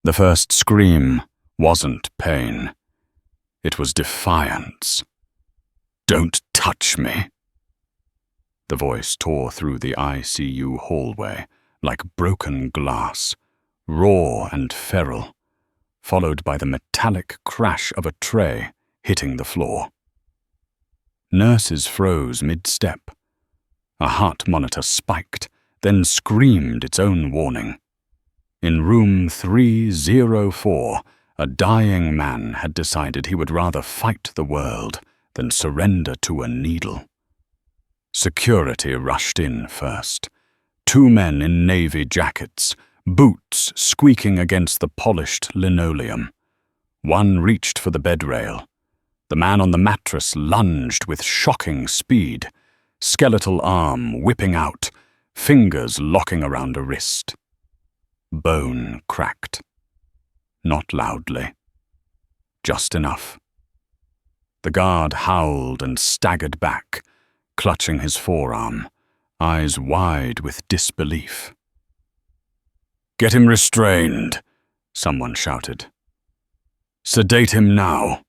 The first scream wasn't pain. It was defiance. "Don't touch me." The voice tore through the ICU hallway like broken glass, raw and feral, followed by the metallic crash of a tray hitting the floor. Nurses froze mid-step. A heart monitor spiked, then screamed its own warning. In room 304, a dying man had decided he would rather fight the world than surrender to a needle. Security rushed in first. 2 men in navy jackets, boots squeaking against the polished linoleum. One reached for the bed rail. The man on the mattress lunged with shocking speed, skeletal arm whipping out, fingers locking around a wrist. Bone cracked. Not loudly. Just enough. The guard howled and staggered back, clutching his forearm, eyes wide with disbelief. "Get him restrained," someone shouted. "Sedate him now.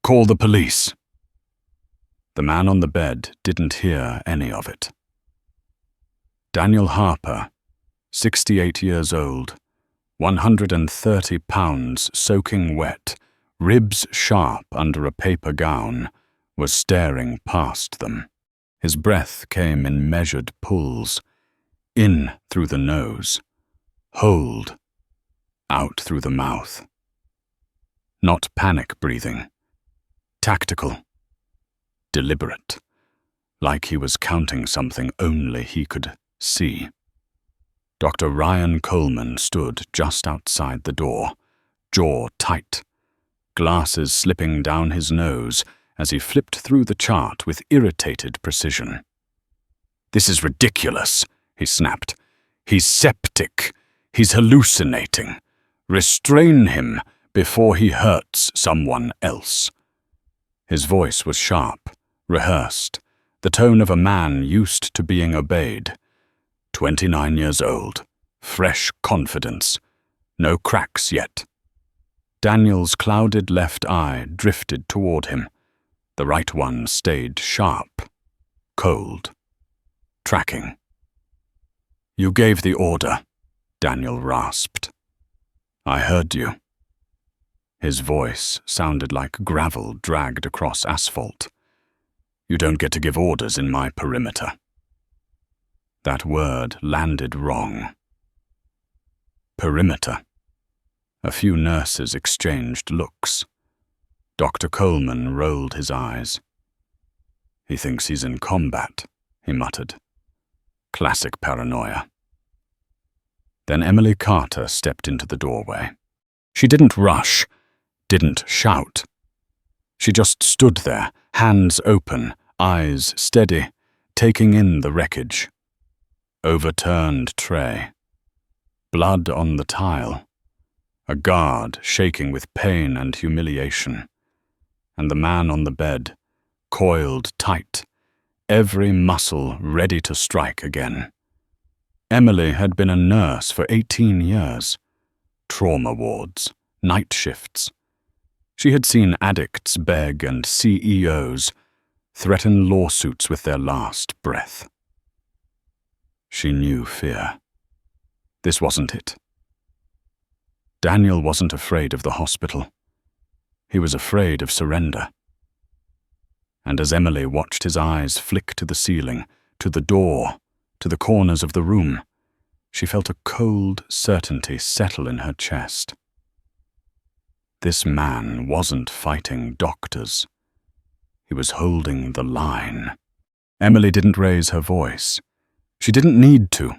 Call the police." The man on the bed didn't hear any of it. Daniel Harper, 68 years old, 130 pounds soaking wet, ribs sharp under a paper gown, was staring past them. His breath came in measured pulls, in through the nose, hold, out through the mouth. Not panic breathing, tactical, deliberate, like he was counting something only he could see. Dr. Ryan Coleman stood just outside the door, jaw tight, glasses slipping down his nose as he flipped through the chart with irritated precision. "This is ridiculous," he snapped. "He's septic. He's hallucinating. Restrain him before he hurts someone else." His voice was sharp, rehearsed, the tone of a man used to being obeyed. 29 years old, fresh confidence, no cracks yet. Daniel's clouded left eye drifted toward him. The right one stayed sharp, cold, tracking. "You gave the order," Daniel rasped. "I heard you." His voice sounded like gravel dragged across asphalt. "You don't get to give orders in my perimeter." That word landed wrong. Perimeter. A few nurses exchanged looks. Dr. Coleman rolled his eyes. "He thinks he's in combat," he muttered. Classic paranoia. Then Emily Carter stepped into the doorway. She didn't rush, didn't shout. She just stood there, hands open, eyes steady, taking in the wreckage. Overturned tray. Blood on the tile. A guard shaking with pain and humiliation. And the man on the bed, coiled tight, every muscle ready to strike again. Emily had been a nurse for 18 years. Trauma wards, night shifts. She had seen addicts beg and CEOs threaten lawsuits with their last breath. She knew fear. This wasn't it. Daniel wasn't afraid of the hospital. He was afraid of surrender. And as Emily watched his eyes flick to the ceiling, to the door, to the corners of the room, she felt a cold certainty settle in her chest. This man wasn't fighting doctors. He was holding the line. Emily didn't raise her voice. She didn't need to.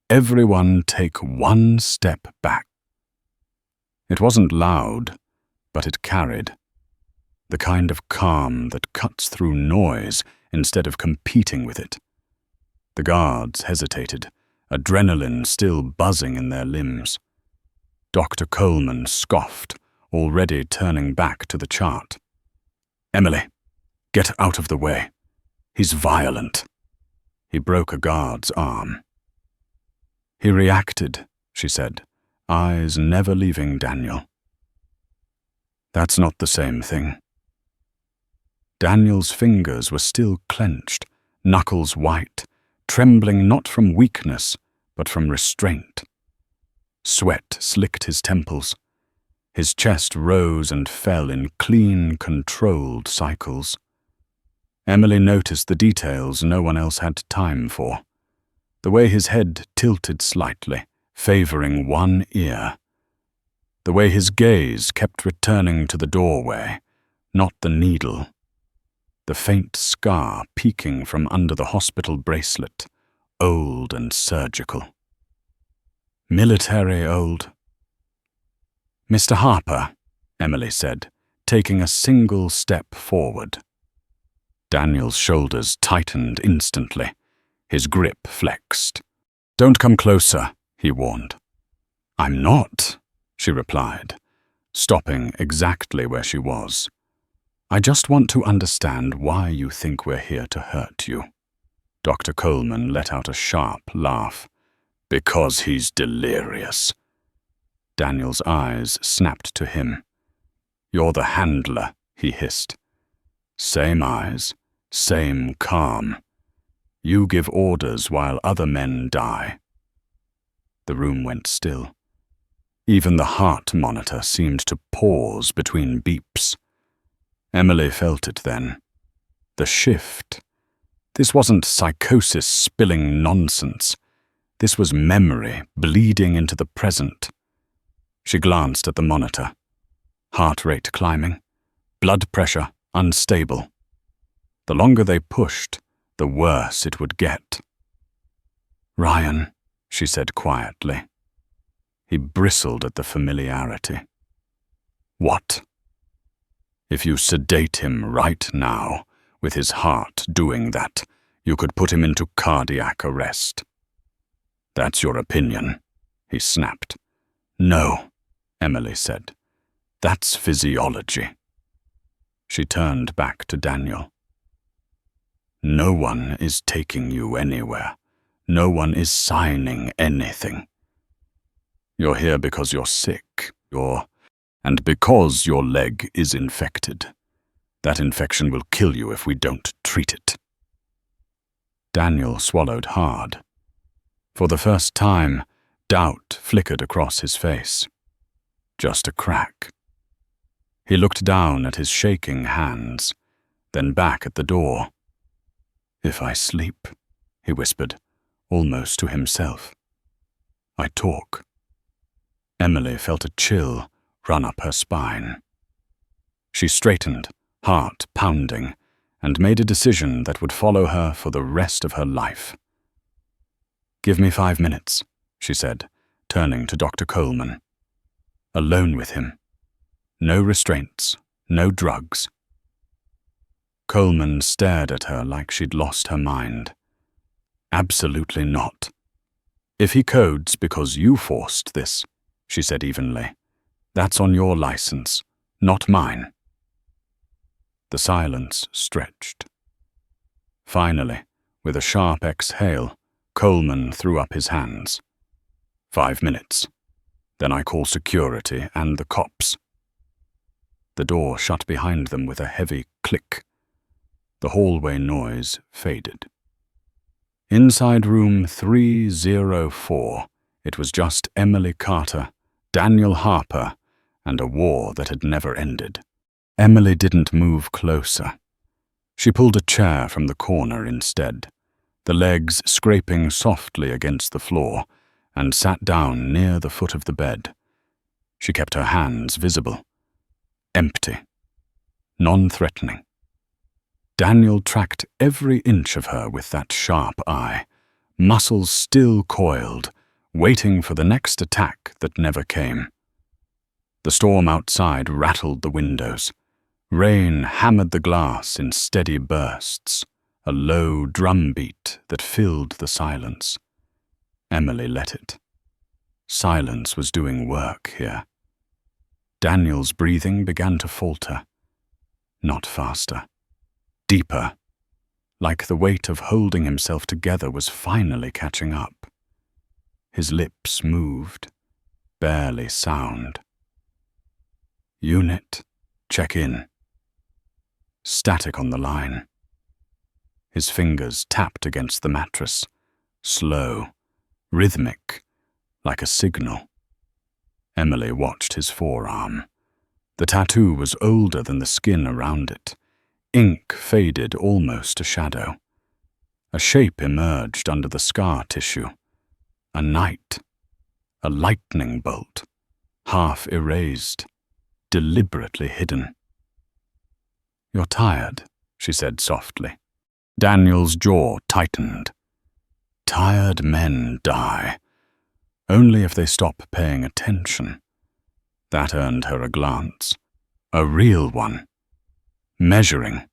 Everyone take one step back. It wasn't loud, but it carried. The kind of calm that cuts through noise instead of competing with it. The guards hesitated, adrenaline still buzzing in their limbs. Dr. Coleman scoffed, already turning back to the chart. "Emily, get out of the way. He's violent." He broke a guard's arm. "He reacted," she said, eyes never leaving Daniel. That's not the same thing. Daniel's fingers were still clenched, knuckles white, trembling not from weakness, but from restraint. Sweat slicked his temples. His chest rose and fell in clean, controlled cycles. Emily noticed the details no one else had time for. The way his head tilted slightly, favoring one ear. The way his gaze kept returning to the doorway, not the needle. The faint scar peeking from under the hospital bracelet, old and surgical. Military old. "Mr. Harper," Emily said, taking a single step forward. Daniel's shoulders tightened instantly. His grip flexed. "Don't come closer," he warned. "I'm not," she replied, stopping exactly where she was. "I just want to understand why you think we're here to hurt you." Dr. Coleman let out a sharp laugh. "Because he's delirious." Daniel's eyes snapped to him. "You're the handler," he hissed. Same eyes, same calm. You give orders while other men die. The room went still. Even the heart monitor seemed to pause between beeps. Emily felt it then. The shift. This wasn't psychosis spilling nonsense. This was memory bleeding into the present. She glanced at the monitor. Heart rate climbing. Blood pressure unstable. The longer they pushed, the worse it would get. "Ryan," she said quietly. He bristled at the familiarity. "What?" "If you sedate him right now, with his heart doing that, you could put him into cardiac arrest." "That's your opinion," he snapped. "No," Emily said. "That's physiology." She turned back to Daniel. "No one is taking you anywhere. No one is signing anything. You're here because you're sick, and because your leg is infected. That infection will kill you if we don't treat it." Daniel swallowed hard. For the first time, doubt flickered across his face. Just a crack. He looked down at his shaking hands, then back at the door. "If I sleep," he whispered, almost to himself. "I talk." Emily felt a chill run up her spine. She straightened, heart pounding, and made a decision that would follow her for the rest of her life. "Give me 5 minutes," she said, turning to Dr. Coleman. Alone with him. No restraints, no drugs. Coleman stared at her like she'd lost her mind. "Absolutely not. If he codes because you forced this," she said evenly, "that's on your license, not mine." The silence stretched. Finally, with a sharp exhale, Coleman threw up his hands. 5 minutes. Then I call security and the cops." The door shut behind them with a heavy click. The hallway noise faded. Inside room 304, it was just Emily Carter, Daniel Harper, and a war that had never ended. Emily didn't move closer. She pulled a chair from the corner instead, the legs scraping softly against the floor, and sat down near the foot of the bed. She kept her hands visible. Empty. Non-threatening. Daniel tracked every inch of her with that sharp eye, muscles still coiled, waiting for the next attack that never came. The storm outside rattled the windows. Rain hammered the glass in steady bursts, a low drumbeat that filled the silence. Emily let it. Silence was doing work here. Daniel's breathing began to falter. Not faster. Deeper. Like the weight of holding himself together was finally catching up. His lips moved. barely sound. Unit, check in. Static on the line. His fingers tapped against the mattress, slow, rhythmic, like a signal. Emily watched his forearm. The tattoo was older than the skin around it. Ink faded almost to shadow. A shape emerged under the scar tissue. A knight. A lightning bolt. Half erased. Deliberately hidden. "You're tired," she said softly. Daniel's jaw tightened. Tired men die. Only if they stop paying attention. That earned her a glance. A real one. Measuring.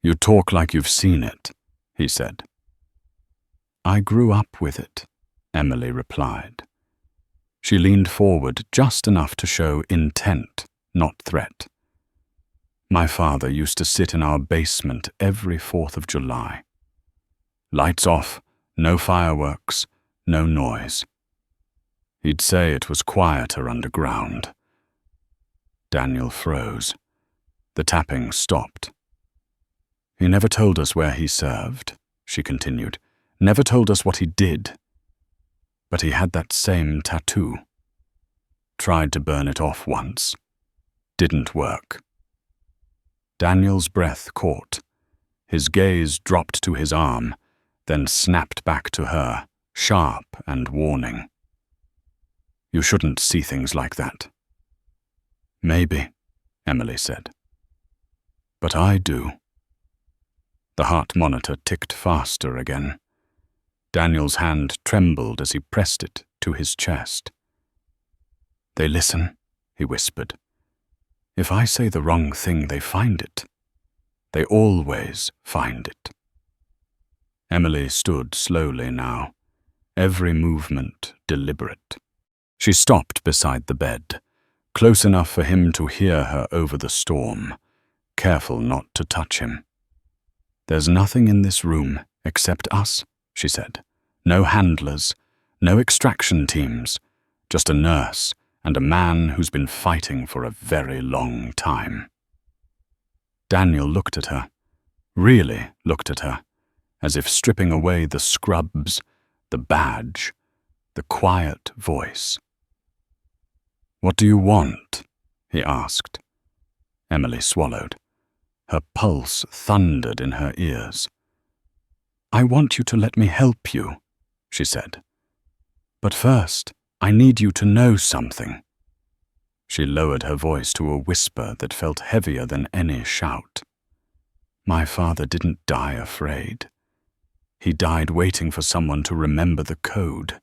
"You talk like you've seen it," he said. "I grew up with it," Emily replied. She leaned forward just enough to show intent, not threat. "My father used to sit in our basement every 4th of July. Lights off, no fireworks, no noise. He'd say it was quieter underground." Daniel froze. The tapping stopped. "He never told us where he served," she continued. "Never told us what he did. But he had that same tattoo. Tried to burn it off once. Didn't work." Daniel's breath caught. His gaze dropped to his arm, then snapped back to her, sharp and warning. "You shouldn't see things like that." "Maybe," Emily said. "But I do." The heart monitor ticked faster again. Daniel's hand trembled as he pressed it to his chest. "They listen," he whispered. "If I say the wrong thing, they find it. They always find it." Emily stood slowly now, every movement deliberate. She stopped beside the bed, close enough for him to hear her over the storm, careful not to touch him. "There's nothing in this room except us," she said. "No handlers, no extraction teams, just a nurse and a man who's been fighting for a very long time." Daniel looked at her, really looked at her, as if stripping away the scrubs, the badge, the quiet voice. "What do you want?" he asked. Emily swallowed. Her pulse thundered in her ears. "I want you to let me help you," she said. "But first, I need you to know something." She lowered her voice to a whisper that felt heavier than any shout. "My father didn't die afraid. He died waiting for someone to remember the code."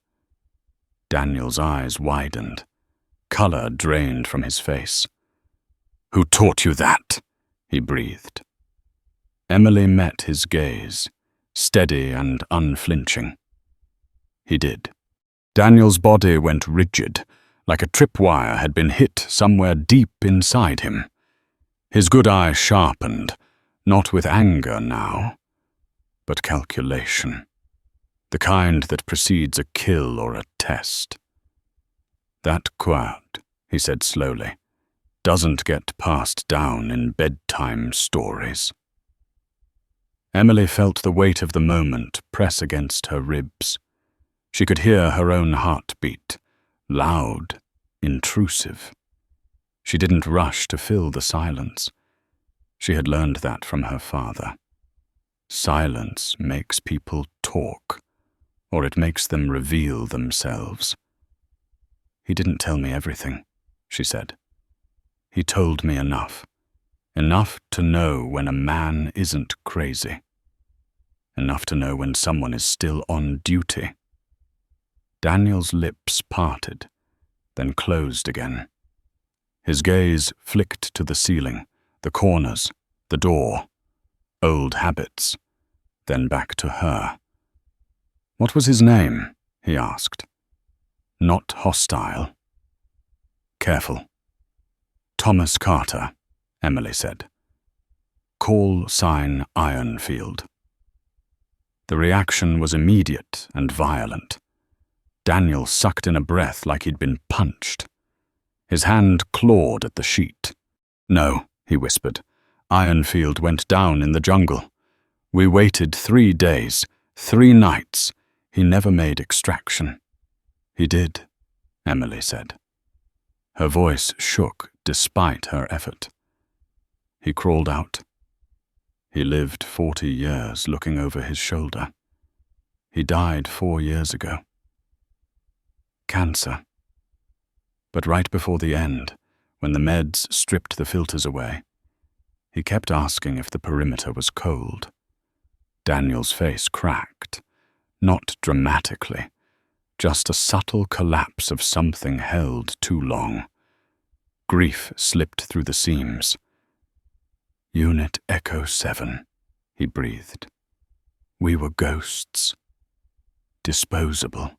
Daniel's eyes widened. Color drained from his face. "Who taught you that?" he breathed. Emily met his gaze, steady and unflinching. He did. Daniel's body went rigid, like a tripwire had been hit somewhere deep inside him. His good eye sharpened, not with anger now, but calculation, the kind that precedes a kill or a test. "That quiet," he said slowly, "doesn't get passed down in bedtime stories." Emily felt the weight of the moment press against her ribs. She could hear her own heartbeat, loud, intrusive. She didn't rush to fill the silence. She had learned that from her father. Silence makes people talk, or it makes them reveal themselves. "He didn't tell me everything," she said. "He told me enough. Enough to know when a man isn't crazy. Enough to know when someone is still on duty." Daniel's lips parted, then closed again. His gaze flicked to the ceiling, the corners, the door, old habits, then back to her. "What was his name?" he asked. Not hostile. "Careful." "Thomas Carter," Emily said. "Call sign Ironfield." The reaction was immediate and violent. Daniel sucked in a breath like he'd been punched. His hand clawed at the sheet. "No," he whispered. "Ironfield went down in the jungle. We waited 3 days, 3 nights. He never made extraction." "He did," Emily said. Her voice shook despite her effort. "He crawled out. He lived 40 years looking over his shoulder. He died 4 years ago. Cancer. But right before the end, when the meds stripped the filters away, he kept asking if the perimeter was cold." Daniel's face cracked, not dramatically, just a subtle collapse of something held too long. Grief slipped through the seams. "Unit Echo 7, he breathed. "We were ghosts. Disposable.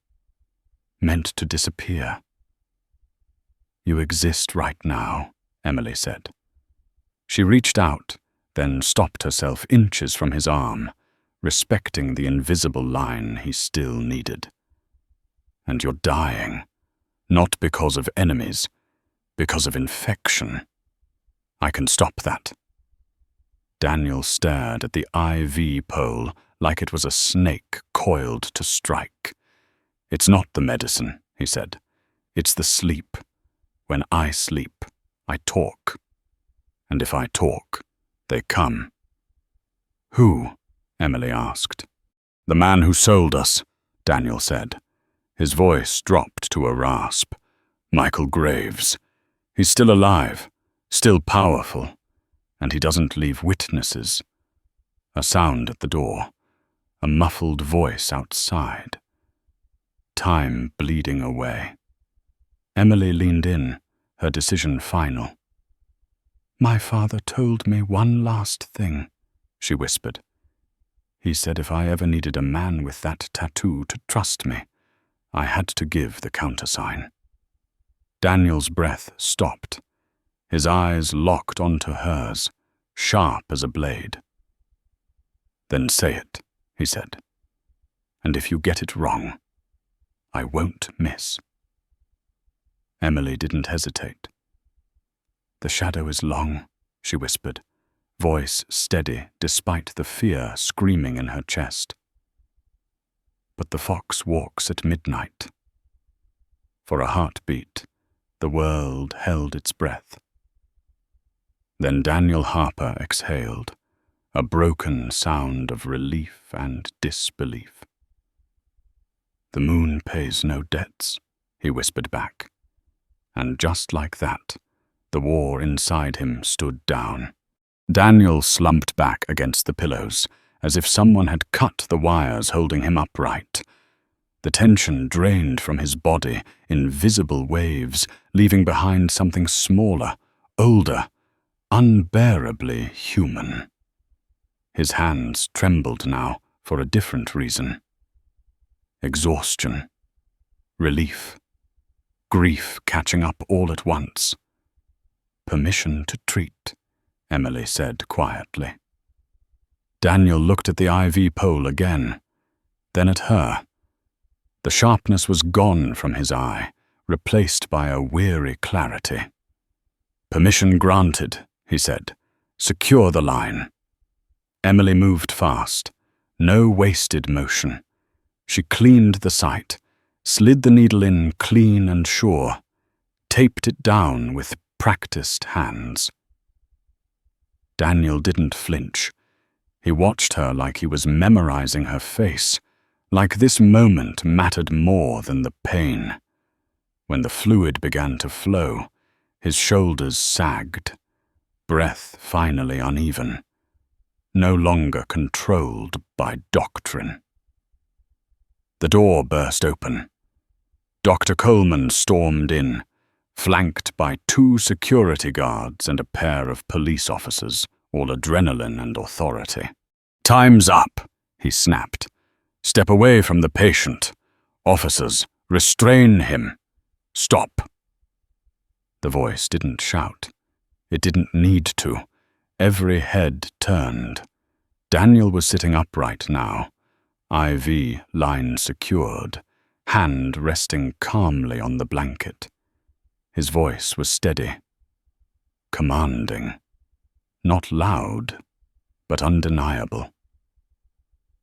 Meant to disappear." "You exist right now," Emily said. She reached out, then stopped herself inches from his arm, respecting the invisible line he still needed. "And you're dying, not because of enemies, because of infection. I can stop that." Daniel stared at the IV pole like it was a snake coiled to strike. "It's not the medicine," he said. "It's the sleep. When I sleep, I talk. And if I talk, they come." "Who?" Emily asked. "The man who sold us," Daniel said. His voice dropped to a rasp. "Michael Graves. He's still alive, still powerful, and he doesn't leave witnesses." A sound at the door, a muffled voice outside. Time bleeding away. Emily leaned in, her decision final. "My father told me one last thing," she whispered. "He said if I ever needed a man with that tattoo to trust me, I had to give the countersign." Daniel's breath stopped. His eyes locked onto hers, sharp as a blade. "Then say it," he said. "And if you get it wrong, I won't miss." Emily didn't hesitate. "The shadow is long," she whispered, voice steady despite the fear screaming in her chest. "But the fox walks at midnight." For a heartbeat, the world held its breath. Then Daniel Harper exhaled, a broken sound of relief and disbelief. "The moon pays no debts," he whispered back. And just like that, the war inside him stood down. Daniel slumped back against the pillows, as if someone had cut the wires holding him upright. The tension drained from his body in visible waves, leaving behind something smaller, older, unbearably human. His hands trembled now for a different reason. Exhaustion, relief, grief catching up all at once. "Permission to treat," Emily said quietly. Daniel looked at the IV pole again, then at her. The sharpness was gone from his eye, replaced by a weary clarity. "Permission granted," he said. "Secure the line." Emily moved fast, no wasted motion. She cleaned the site, slid the needle in clean and sure, taped it down with practiced hands. Daniel didn't flinch. He watched her like he was memorizing her face, like this moment mattered more than the pain. When the fluid began to flow, his shoulders sagged, breath finally uneven, no longer controlled by doctrine. The door burst open. Dr. Coleman stormed in, flanked by 2 security guards and a pair of police officers, all adrenaline and authority. "Time's up," he snapped. "Step away from the patient. Officers, restrain him. Stop." The voice didn't shout. It didn't need to. Every head turned. Daniel was sitting upright now, IV line secured, hand resting calmly on the blanket. His voice was steady, commanding, not loud, but undeniable.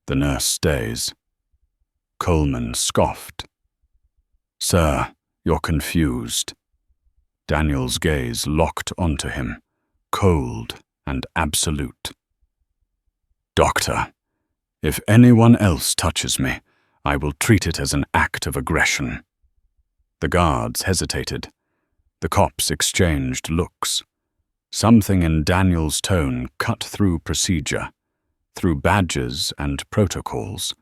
The nurse stays. Coleman scoffed. "Sir, you're confused." Daniel's gaze locked onto him, cold and absolute. "Doctor, if anyone else touches me, I will treat it as an act of aggression." The guards hesitated. The cops exchanged looks. Something in Daniel's tone cut through procedure, through badges and protocols.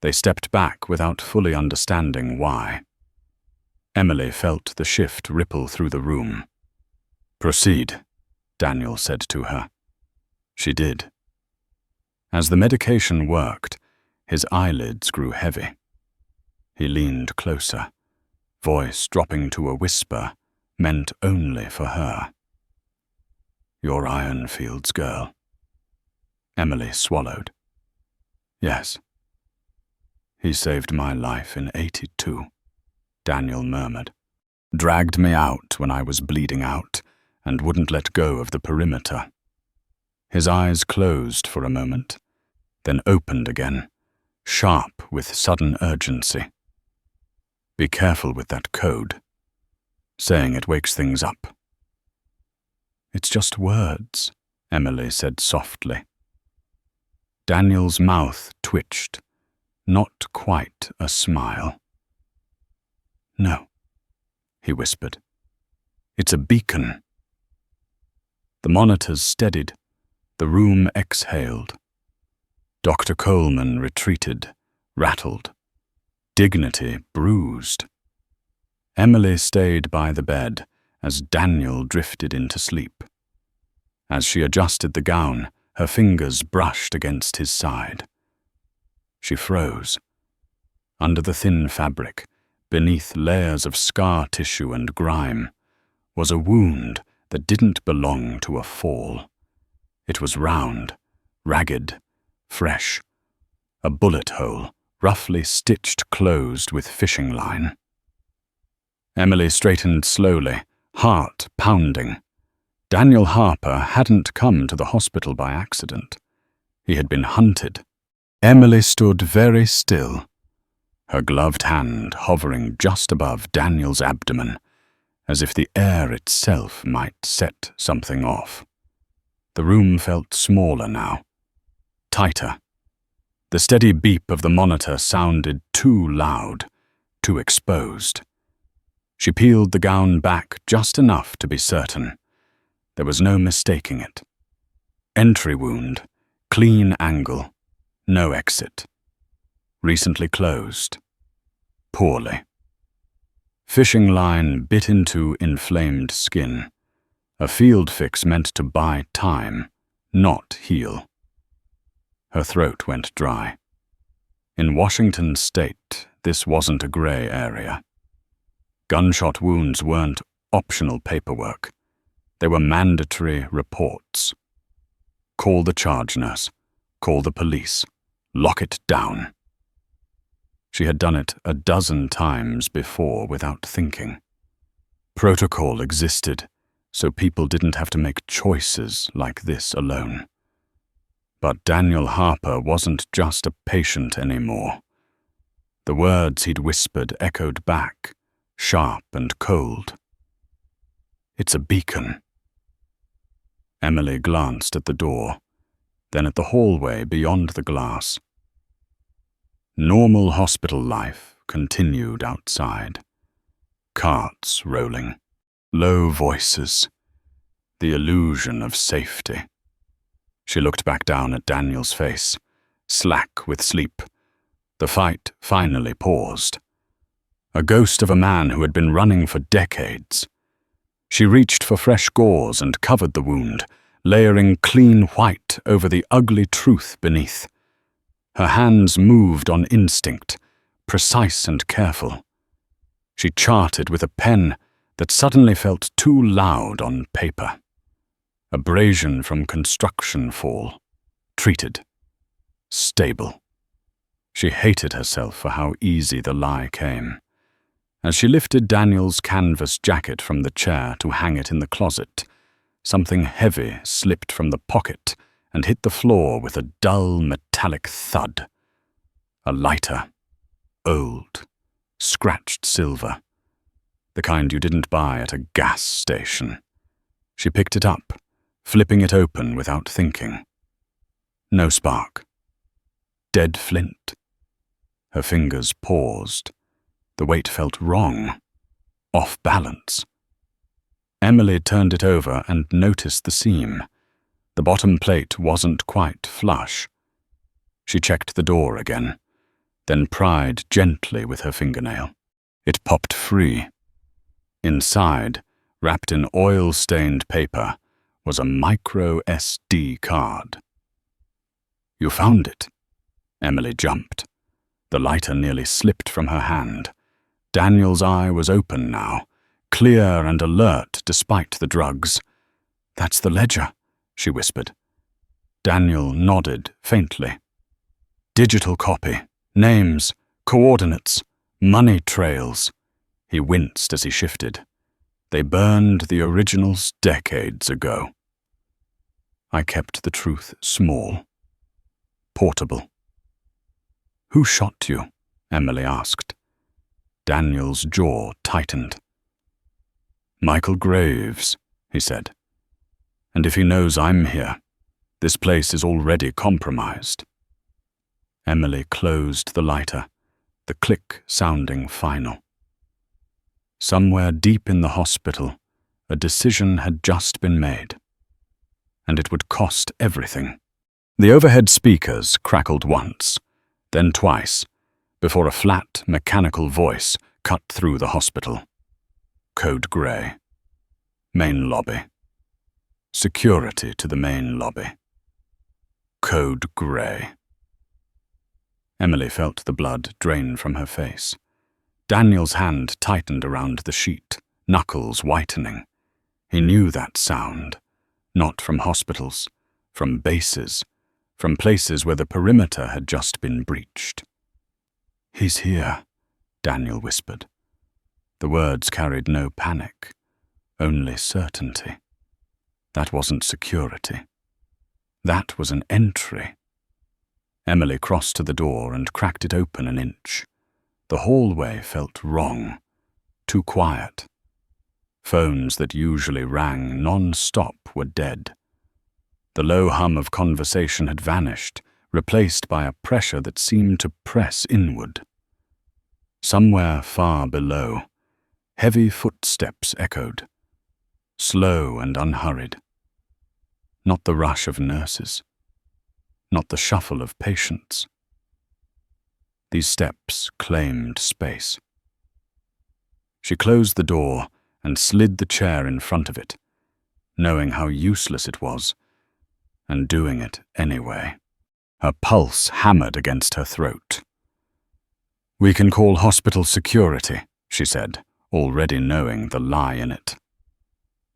They stepped back without fully understanding why. Emily felt the shift ripple through the room. "Proceed," Daniel said to her. She did. As the medication worked, his eyelids grew heavy. He leaned closer, voice dropping to a whisper meant only for her. "You're Ironfield's girl." Emily swallowed. "Yes." "He saved my life in '82, Daniel murmured. "Dragged me out when I was bleeding out and wouldn't let go of the perimeter." His eyes closed for a moment, then opened again, sharp with sudden urgency. "Be careful with that code. Saying it wakes things up." "It's just words," Emily said softly. Daniel's mouth twitched, not quite a smile. "No," he whispered. "It's a beacon." The monitors steadied. The room exhaled. Dr. Coleman retreated, rattled. Dignity bruised. Emily stayed by the bed as Daniel drifted into sleep. As she adjusted the gown, her fingers brushed against his side. She froze. Under the thin fabric, beneath layers of scar tissue and grime, was a wound that didn't belong to a fall. It was round, ragged, fresh. A bullet hole, roughly stitched closed with fishing line. Emily straightened slowly, heart pounding. Daniel Harper hadn't come to the hospital by accident. He had been hunted. Emily stood very still, her gloved hand hovering just above Daniel's abdomen, as if the air itself might set something off. The room felt smaller now, tighter. The steady beep of the monitor sounded too loud, too exposed. She peeled the gown back just enough to be certain. There was no mistaking it. Entry wound, clean angle, no exit. Recently closed. Poorly. Fishing line bit into inflamed skin. A field fix meant to buy time, not heal. Her throat went dry. In Washington state, this wasn't a gray area. Gunshot wounds weren't optional paperwork. They were mandatory reports. Call the charge nurse. Call the police. Lock it down. She had done it a dozen times before without thinking. Protocol existed, so people didn't have to make choices like this alone. But Daniel Harper wasn't just a patient anymore. The words he'd whispered echoed back, sharp and cold. "It's a beacon." Emily glanced at the door, then at the hallway beyond the glass. Normal hospital life continued outside. Carts rolling, low voices, the illusion of safety. She looked back down at Daniel's face, slack with sleep. The fight finally paused. A ghost of a man who had been running for decades. She reached for fresh gauze and covered the wound, layering clean white over the ugly truth beneath. Her hands moved on instinct, precise and careful. She charted with a pen that suddenly felt too loud on paper. Abrasion from construction fall. Treated. Stable. She hated herself for how easy the lie came. As she lifted Daniel's canvas jacket from the chair to hang it in the closet, something heavy slipped from the pocket and hit the floor with a dull metallic thud. A lighter. Old. Scratched silver. The kind you didn't buy at a gas station. She picked it up, flipping it open without thinking. No spark. Dead flint. Her fingers paused. The weight felt wrong. Off balance. Emily turned it over and noticed the seam. The bottom plate wasn't quite flush. She checked the door again, then pried gently with her fingernail. It popped free. Inside, wrapped in oil-stained paper, was a micro SD card. "You found it." Emily jumped. The lighter nearly slipped from her hand. Daniel's eye was open now, clear and alert despite the drugs. "That's the ledger," she whispered. Daniel nodded faintly. "Digital copy, names, coordinates, money trails." He winced as he shifted. They burned the originals decades ago. I kept the truth small. Portable. "Who shot you?" Emily asked. Daniel's jaw tightened. "Michael Graves," he said. "And if he knows I'm here, this place is already compromised." Emily closed the lighter, the click sounding final. Somewhere deep in the hospital, a decision had just been made. And it would cost everything. The overhead speakers crackled once, then twice, before a flat, mechanical voice cut through the hospital. Code Grey. Main lobby. Security to the main lobby. Code Grey. Emily felt the blood drain from her face. Daniel's hand tightened around the sheet, knuckles whitening. He knew that sound. Not from hospitals, from bases, from places where the perimeter had just been breached. "He's here," Daniel whispered. The words carried no panic, only certainty. That wasn't security. That was an entry. Emily crossed to the door and cracked it open an inch. The hallway felt wrong, too quiet. Phones that usually rang non-stop were dead. The low hum of conversation had vanished, replaced by a pressure that seemed to press inward. Somewhere far below, heavy footsteps echoed, slow and unhurried. Not the rush of nurses, not the shuffle of patients. These steps claimed space. She closed the door and slid the chair in front of it, knowing how useless it was, and doing it anyway. Her pulse hammered against her throat. "We can call hospital security," she said, already knowing the lie in it.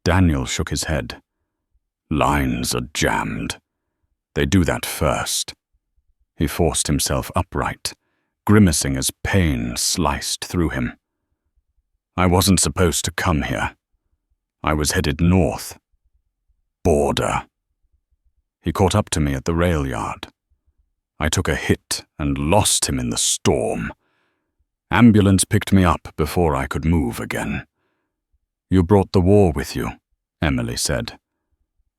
Daniel shook his head. "Lines are jammed. They do that first." He forced himself upright, grimacing as pain sliced through him. "I wasn't supposed to come here. I was headed north. Border." He caught up to me at the rail yard. I took a hit and lost him in the storm. Ambulance picked me up before I could move again. "You brought the war with you," Emily said.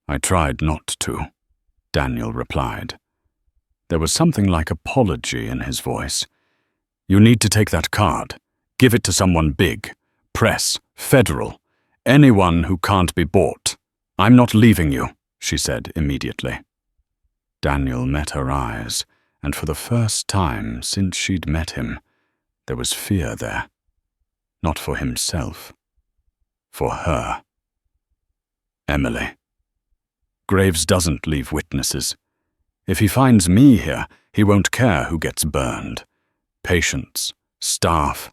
"I tried not to," Daniel replied. There was something like apology in his voice. "You need to take that card. Give it to someone big. Press, federal, anyone who can't be bought." "I'm not leaving you," she said immediately. Daniel met her eyes, and for the first time since she'd met him, there was fear there. Not for himself. For her. "Emily. Graves doesn't leave witnesses. If he finds me here, he won't care who gets burned. Patients, staff,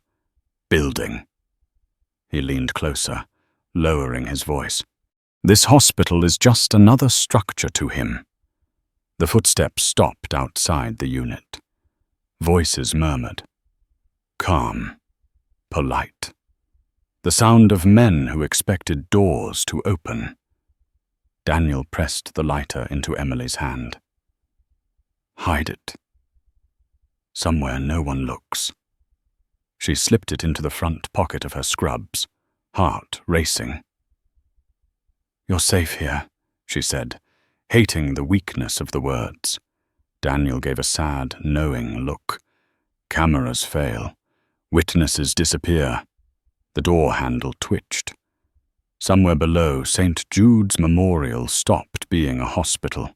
building." He leaned closer, lowering his voice. "This hospital is just another structure to him." The footsteps stopped outside the unit. Voices murmured. Calm, polite. The sound of men who expected doors to open. Daniel pressed the lighter into Emily's hand. Hide it. Somewhere no one looks. She slipped it into the front pocket of her scrubs, heart racing. You're safe here, she said, hating the weakness of the words. Daniel gave a sad, knowing look. Cameras fail. Witnesses disappear. The door handle twitched. Somewhere below, St. Jude's Memorial stopped being a hospital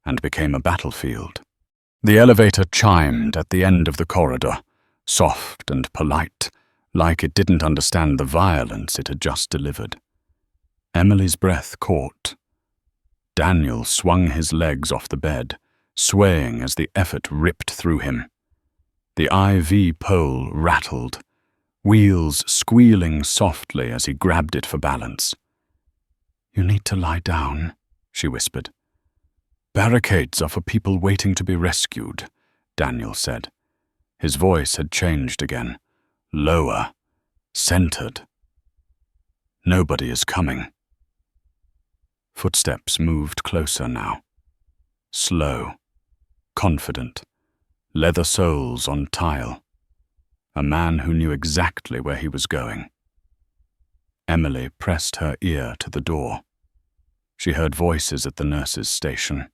and became a battlefield. The elevator chimed at the end of the corridor, soft and polite, like it didn't understand the violence it had just delivered. Emily's breath caught. Daniel swung his legs off the bed, swaying as the effort ripped through him. The IV pole rattled, wheels squealing softly as he grabbed it for balance. You need to lie down, she whispered. Barricades are for people waiting to be rescued, Daniel said. His voice had changed again, lower, centered. Nobody is coming. Footsteps moved closer now. Slow, confident, leather soles on tile. A man who knew exactly where he was going. Emily pressed her ear to the door. She heard voices at the nurse's station.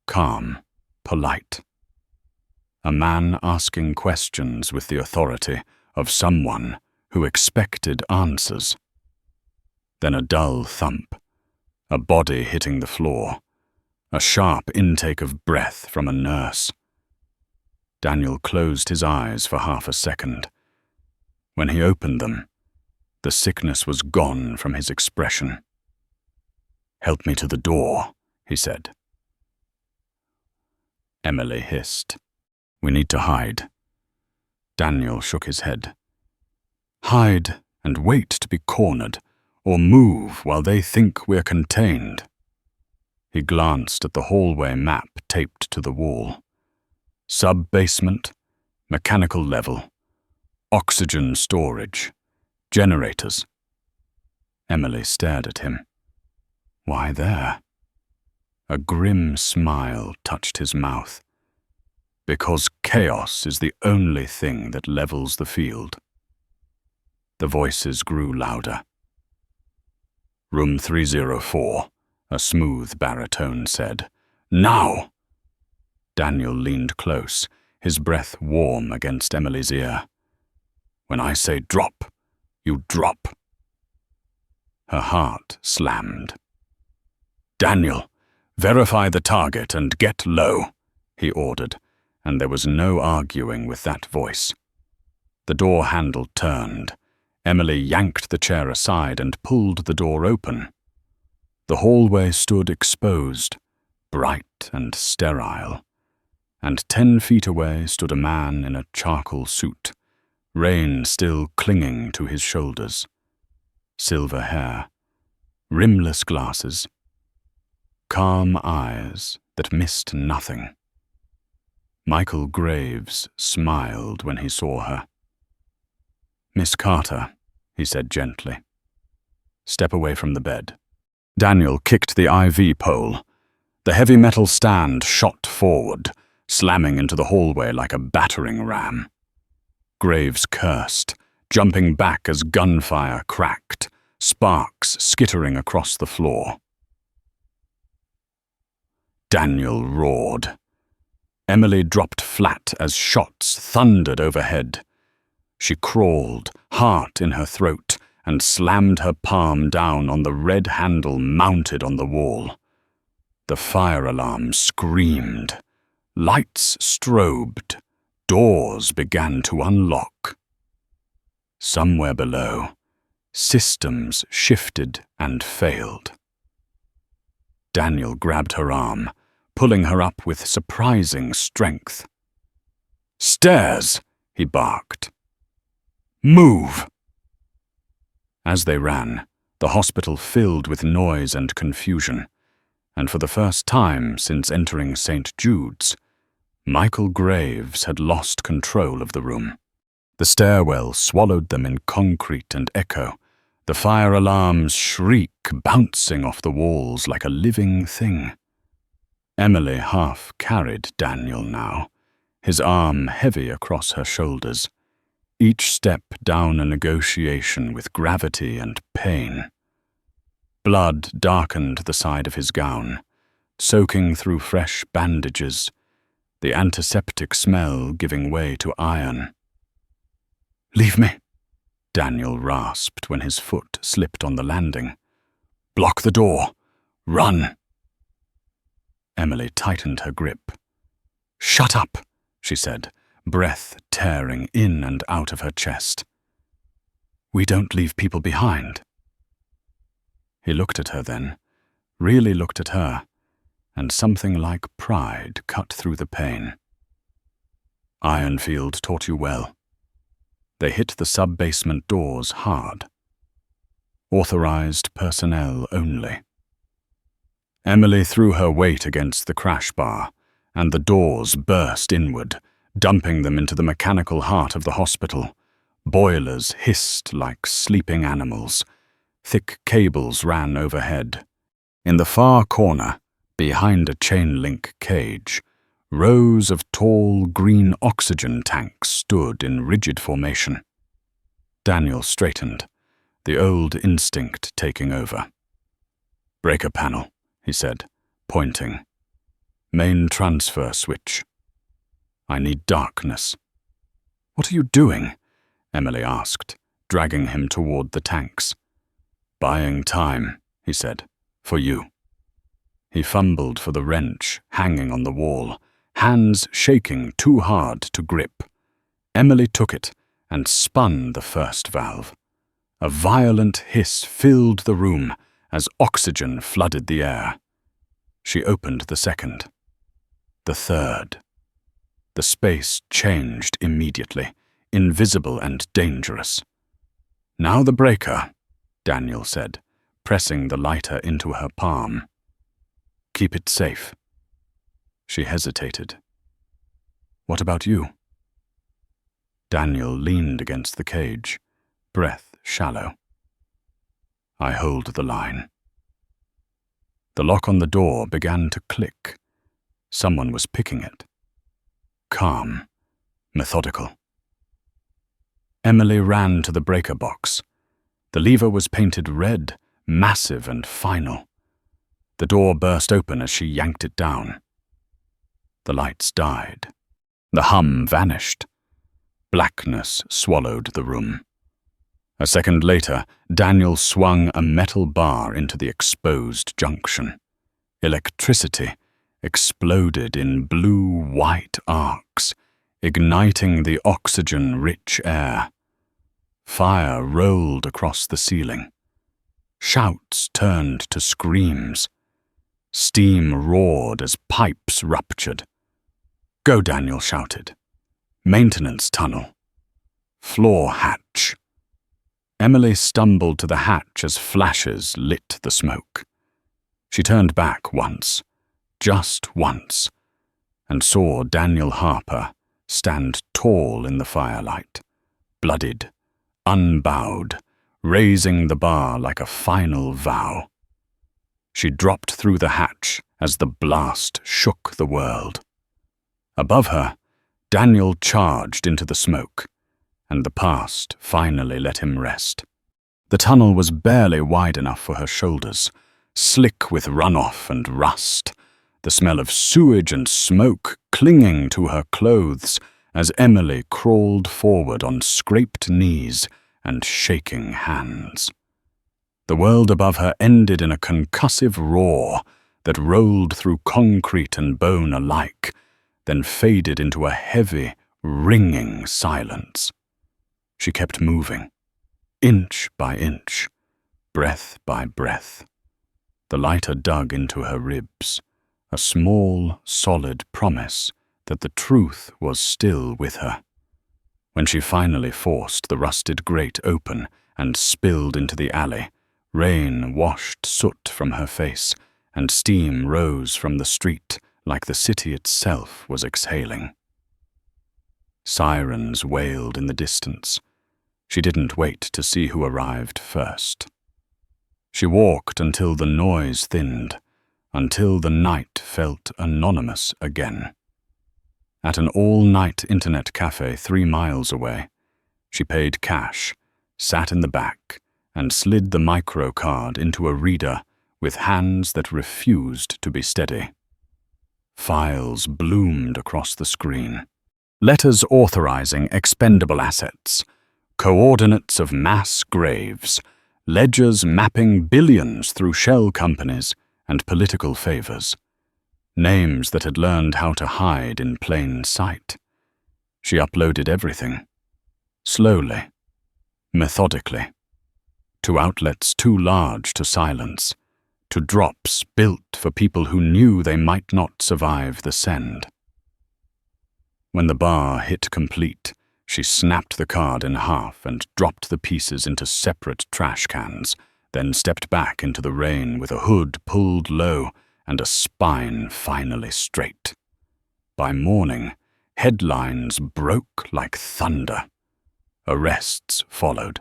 Calm, polite. A man asking questions with the authority of someone who expected answers. Then a dull thump, a body hitting the floor, a sharp intake of breath from a nurse. Daniel closed his eyes for half a second. When he opened them, the sickness was gone from his expression. Help me to the door, he said. Emily hissed. We need to hide. Daniel shook his head. Hide and wait to be cornered, or move while they think we're contained. He glanced at the hallway map taped to the wall. Sub-basement, mechanical level, oxygen storage, generators. Emily stared at him. Why there? A grim smile touched his mouth. Because chaos is the only thing that levels the field. The voices grew louder. Room 304, a smooth baritone said. Now! Daniel leaned close, his breath warm against Emily's ear. When I say drop, you drop. Her heart slammed. Daniel, verify the target and get low, he ordered, and there was no arguing with that voice. The door handle turned. Emily yanked the chair aside and pulled the door open. The hallway stood exposed, bright and sterile, and 10 feet away stood a man in a charcoal suit, rain still clinging to his shoulders. Silver hair, rimless glasses, calm eyes that missed nothing. Michael Graves smiled when he saw her. Miss Carter, he said gently. Step away from the bed. Daniel kicked the IV pole. The heavy metal stand shot forward, slamming into the hallway like a battering ram. Graves cursed, jumping back as gunfire cracked, sparks skittering across the floor. Daniel roared. Emily dropped flat as shots thundered overhead. She crawled, heart in her throat, and slammed her palm down on the red handle mounted on the wall. The fire alarm screamed. Lights strobed. Doors began to unlock. Somewhere below, systems shifted and failed. Daniel grabbed her arm, pulling her up with surprising strength. Stairs, he barked. Move! As they ran, the hospital filled with noise and confusion, and for the first time since entering St. Jude's, Michael Graves had lost control of the room. The stairwell swallowed them in concrete and echo, the fire alarm's shriek bouncing off the walls like a living thing. Emily half carried Daniel now, his arm heavy across her shoulders, each step down a negotiation with gravity and pain. Blood darkened the side of his gown, soaking through fresh bandages, the antiseptic smell giving way to iron. "Leave me," Daniel rasped when his foot slipped on the landing. "Block the door. Run." Emily tightened her grip. "Shut up," she said, breath tearing in and out of her chest. "We don't leave people behind." He looked at her then, really looked at her, and something like pride cut through the pain. "Ironfield taught you well." They hit the sub-basement doors hard. "Authorized personnel only." Emily threw her weight against the crash bar, and the doors burst inward, dumping them into the mechanical heart of the hospital. Boilers hissed like sleeping animals. Thick cables ran overhead. In the far corner, behind a chain-link cage, rows of tall green oxygen tanks stood in rigid formation. Daniel straightened, the old instinct taking over. "Breaker panel," he said, pointing. "Main transfer switch. I need darkness." "What are you doing?" Emily asked, dragging him toward the tanks. "Buying time," he said, "for you." He fumbled for the wrench hanging on the wall, hands shaking too hard to grip. Emily took it and spun the first valve. A violent hiss filled the room as oxygen flooded the air. She opened the second. The third. The space changed immediately, invisible and dangerous. "Now the breaker," Daniel said, pressing the lighter into her palm. "Keep it safe." She hesitated. "What about you?" Daniel leaned against the cage, breath shallow. "I hold the line." The lock on the door began to click. Someone was picking it. Calm, methodical. Emily ran to the breaker box. The lever was painted red, massive and final. The door burst open as she yanked it down. The lights died. The hum vanished. Blackness swallowed the room. A second later, Daniel swung a metal bar into the exposed junction. Electricity exploded in blue-white arcs, igniting the oxygen-rich air. Fire rolled across the ceiling. Shouts turned to screams. Steam roared as pipes ruptured. "Go," Daniel shouted. "Maintenance tunnel. Floor hatch." Emily stumbled to the hatch as flashes lit the smoke. She turned back once, just once, and saw Daniel Harper stand tall in the firelight, bloodied, unbowed, raising the bar like a final vow. She dropped through the hatch as the blast shook the world. Above her, Daniel charged into the smoke, and the past finally let him rest. The tunnel was barely wide enough for her shoulders, slick with runoff and rust, the smell of sewage and smoke clinging to her clothes as Emily crawled forward on scraped knees and shaking hands. The world above her ended in a concussive roar that rolled through concrete and bone alike, then faded into a heavy, ringing silence. She kept moving, inch by inch, breath by breath. The lighter dug into her ribs, a small, solid promise that the truth was still with her. When she finally forced the rusted grate open and spilled into the alley, rain washed soot from her face, and steam rose from the street like the city itself was exhaling. Sirens wailed in the distance. She didn't wait to see who arrived first. She walked until the noise thinned, until the night felt anonymous again. At an all-night internet cafe 3 miles away, she paid cash, sat in the back, and slid the microcard into a reader with hands that refused to be steady. Files bloomed across the screen. Letters authorizing expendable assets, coordinates of mass graves, ledgers mapping billions through shell companies and political favors. Names that had learned how to hide in plain sight. She uploaded everything. Slowly, methodically, to outlets too large to silence, to drops built for people who knew they might not survive the send. When the bar hit complete, she snapped the card in half and dropped the pieces into separate trash cans, then stepped back into the rain with a hood pulled low and a spine finally straight. By morning, headlines broke like thunder. Arrests followed.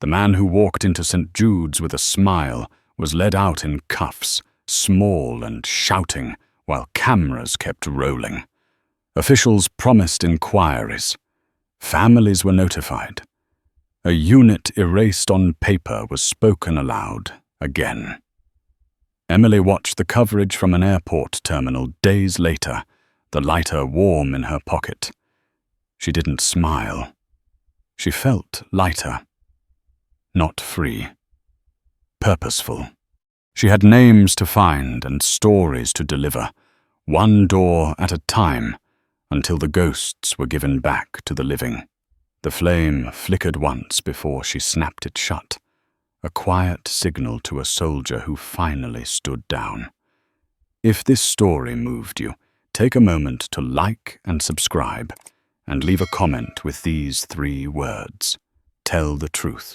The man who walked into St. Jude's with a smile was led out in cuffs, small and shouting, while cameras kept rolling. Officials promised inquiries. Families were notified. A unit erased on paper was spoken aloud again. Emily watched the coverage from an airport terminal days later, the lighter warm in her pocket. She didn't smile. She felt lighter. Not free. Purposeful. She had names to find and stories to deliver, one door at a time, until the ghosts were given back to the living. The flame flickered once before she snapped it shut, a quiet signal to a soldier who finally stood down. If this story moved you, take a moment to like and subscribe, and leave a comment with these 3 words: tell the truth.